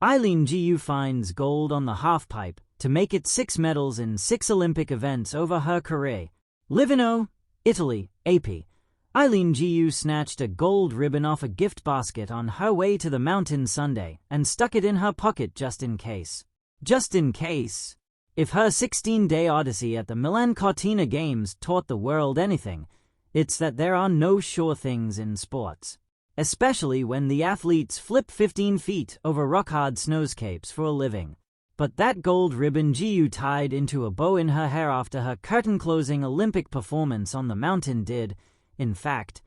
Eileen Gu finds gold on the halfpipe to make it 6 medals in 6 Olympic events over her career. Livorno, Italy, AP. Eileen Gu snatched a gold ribbon off a gift basket on her way to the mountain Sunday and stuck it in her pocket just in case. Just in case. If her 16-day odyssey at the Milan Cortina Games taught the world anything, it's that there are no sure things in sports. Especially when the athletes flip 15 feet over rock-hard snowscapes for a living. But that gold ribbon Gu tied into a bow in her hair after her curtain-closing Olympic performance on the mountain did, in fact,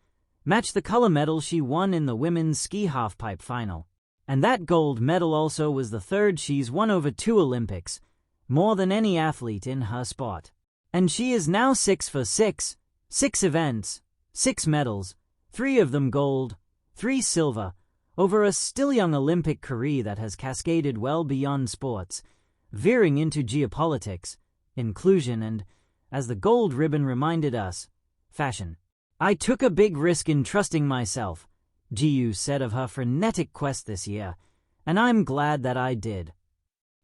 match the color medal she won in the women's ski halfpipe final. And that gold medal also was the third she's won over 2 Olympics, more than any athlete in her sport. And she is now 6 for 6, 6 events, 6 medals, 3 of them gold, 3 silver, over a still young Olympic career that has cascaded well beyond sports, veering into geopolitics, inclusion and, as the gold ribbon reminded us, fashion. I took a big risk in trusting myself, Gu said of her frenetic quest this year, and I'm glad that I did.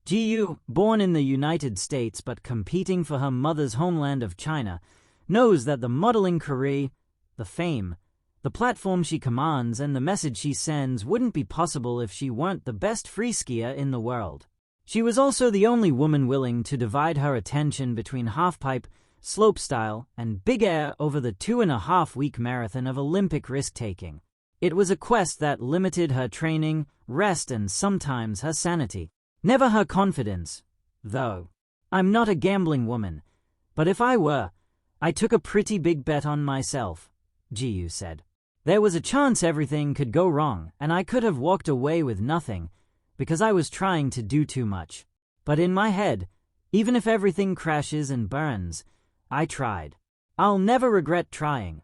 Gu, born in the United States but competing for her mother's homeland of China, knows that the modeling career, the fame, the platform she commands and the message she sends wouldn't be possible if she weren't the best free skier in the world. She was also the only woman willing to divide her attention between halfpipe, slopestyle, and big air over the 2.5-week marathon of Olympic risk-taking. It was a quest that limited her training, rest, and sometimes her sanity. Never her confidence, though. I'm not a gambling woman, but if I were, I took a pretty big bet on myself, Gu said. There was a chance everything could go wrong, and I could have walked away with nothing, because I was trying to do too much. But in my head, even if everything crashes and burns, I tried. I'll never regret trying.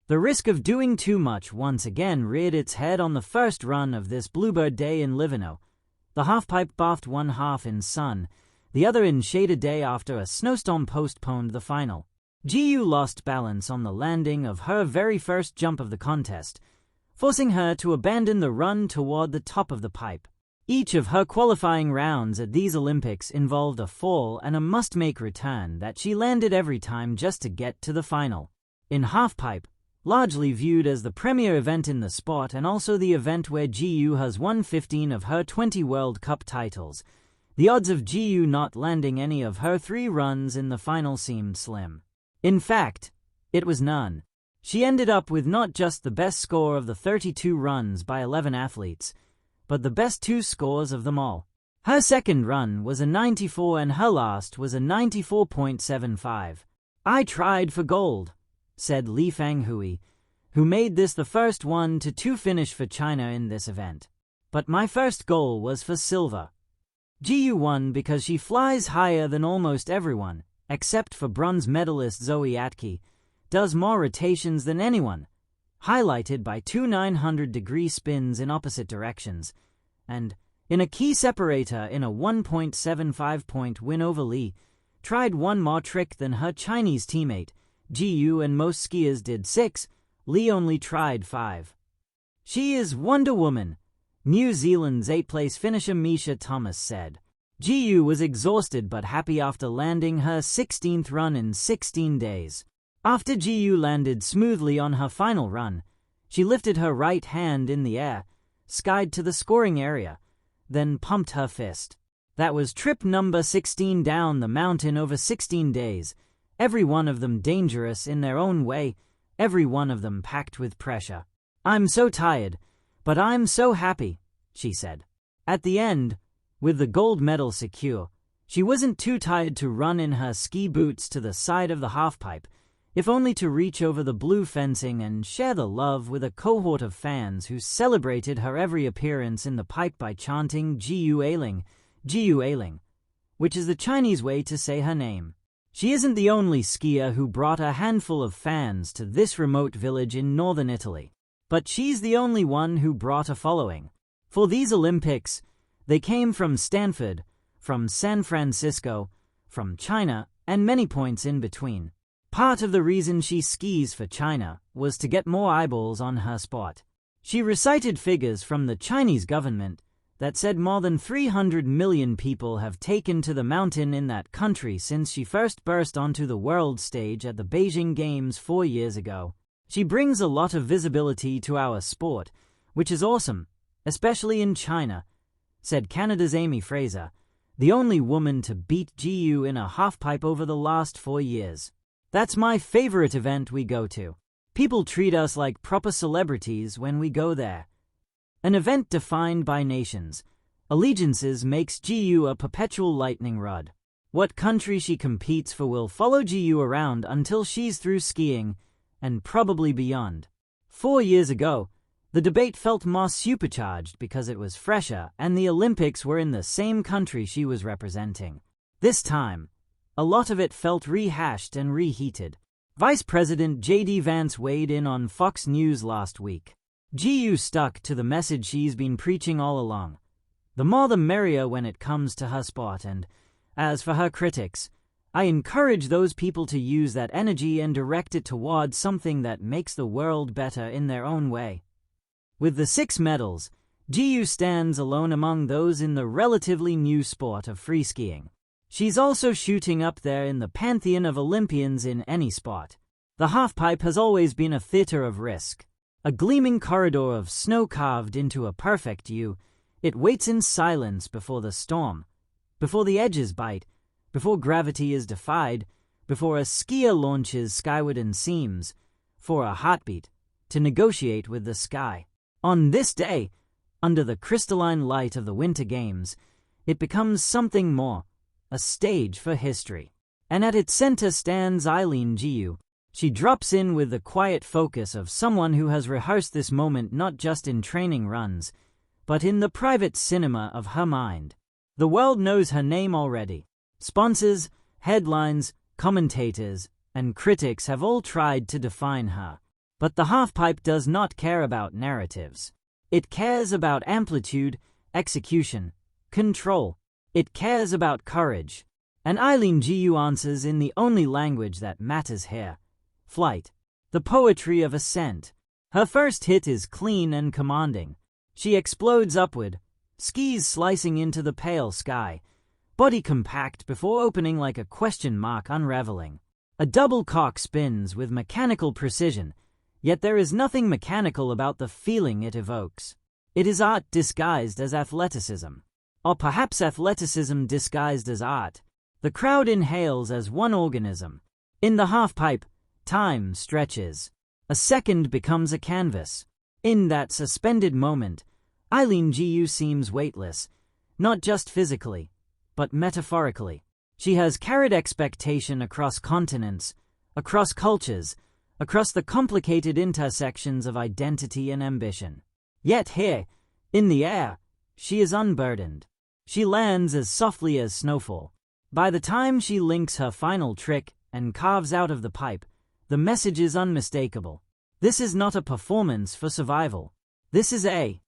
The risk of doing too much once again reared its head on the first run of this Bluebird Day in Livorno. The halfpipe bathed one half in sun, the other in shaded day after a snowstorm postponed the final. Gu lost balance on the landing of her very first jump of the contest, forcing her to abandon the run toward the top of the pipe. Each of her qualifying rounds at these Olympics involved a fall and a must-make return that she landed every time just to get to the final. In halfpipe, largely viewed as the premier event in the sport and also the event where Gu has won 15 of her 20 World Cup titles, the odds of Gu not landing any of her 3 runs in the final seemed slim. In fact, it was none. She ended up with not just the best score of the 32 runs by 11 athletes, but the best 2 scores of them all. Her second run was a 94 and her last was a 94.75. I tried for gold, said Li Fanghui, who made this the first 1-2 finish for China in this event. But my first goal was for silver. Gu won because she flies higher than almost everyone, except for bronze medalist Zoe Atke, does more rotations than anyone, highlighted by 2 900-degree spins in opposite directions, and, in a key separator in a 1.75-point win over Li, tried one more trick than her Chinese teammate. Gu and most skiers did 6, Li only tried 5. She is Wonder Woman, New Zealand's 8th-place finisher Misha Thomas said. Gu was exhausted but happy after landing her 16th run in 16 days. After Gu landed smoothly on her final run, she lifted her right hand in the air, skied to the scoring area, then pumped her fist. That was trip number 16 down the mountain over 16 days, every one of them dangerous in their own way, every one of them packed with pressure. I'm so tired, but I'm so happy, she said. At the end, with the gold medal secure, she wasn't too tired to run in her ski boots to the side of the halfpipe, if only to reach over the blue fencing and share the love with a cohort of fans who celebrated her every appearance in the pipe by chanting Gu Eiling, which is the Chinese way to say her name. She isn't the only skier who brought a handful of fans to this remote village in northern Italy, but she's the only one who brought a following. For these Olympics, they came from Stanford, from San Francisco, from China, and many points in between. Part of the reason she skis for China was to get more eyeballs on her sport. She recited figures from the Chinese government, that said more than 300 million people have taken to the mountain in that country since she first burst onto the world stage at the Beijing Games 4 years ago. She brings a lot of visibility to our sport, which is awesome, especially in China, said Canada's Amy Fraser, the only woman to beat GU in a halfpipe over the last 4 years. That's my favorite event we go to. People treat us like proper celebrities when we go there. An event defined by nations, allegiances makes GU a perpetual lightning rod. What country she competes for will follow GU around until she's through skiing, and probably beyond. 4 years ago, the debate felt more supercharged because it was fresher and the Olympics were in the same country she was representing. This time, a lot of it felt rehashed and reheated. Vice President J.D. Vance weighed in on Fox News last week. GU stuck to the message she's been preaching all along. The more the merrier when it comes to her sport, and as for her critics, I encourage those people to use that energy and direct it towards something that makes the world better in their own way. With the 6 medals, GU stands alone among those in the relatively new sport of free skiing. She's also shooting up there in the pantheon of Olympians in any sport. The halfpipe has always been a theater of risk. A gleaming corridor of snow carved into a perfect U, it waits in silence before the storm, before the edges bite, before gravity is defied, before a skier launches skyward and seems, for a heartbeat, to negotiate with the sky. On this day, under the crystalline light of the Winter Games, it becomes something more, a stage for history. And at its center stands Eileen GU. She drops in with the quiet focus of someone who has rehearsed this moment not just in training runs, but in the private cinema of her mind. The world knows her name already. Sponsors, headlines, commentators, and critics have all tried to define her. But the halfpipe does not care about narratives. It cares about amplitude, execution, control. It cares about courage. And Eileen GU answers in the only language that matters here. Flight. The poetry of ascent. Her first hit is clean and commanding. She explodes upward, skis slicing into the pale sky, body compact before opening like a question mark unraveling. A double cock spins with mechanical precision, yet there is nothing mechanical about the feeling it evokes. It is art disguised as athleticism. Or perhaps athleticism disguised as art. The crowd inhales as one organism. In the halfpipe, time stretches. A second becomes a canvas. In that suspended moment, Eileen GU seems weightless, not just physically, but metaphorically. She has carried expectation across continents, across cultures, across the complicated intersections of identity and ambition. Yet here, in the air, she is unburdened. She lands as softly as snowfall. By the time she links her final trick and carves out of the pipe, the message is unmistakable. This is not a performance for survival. This is a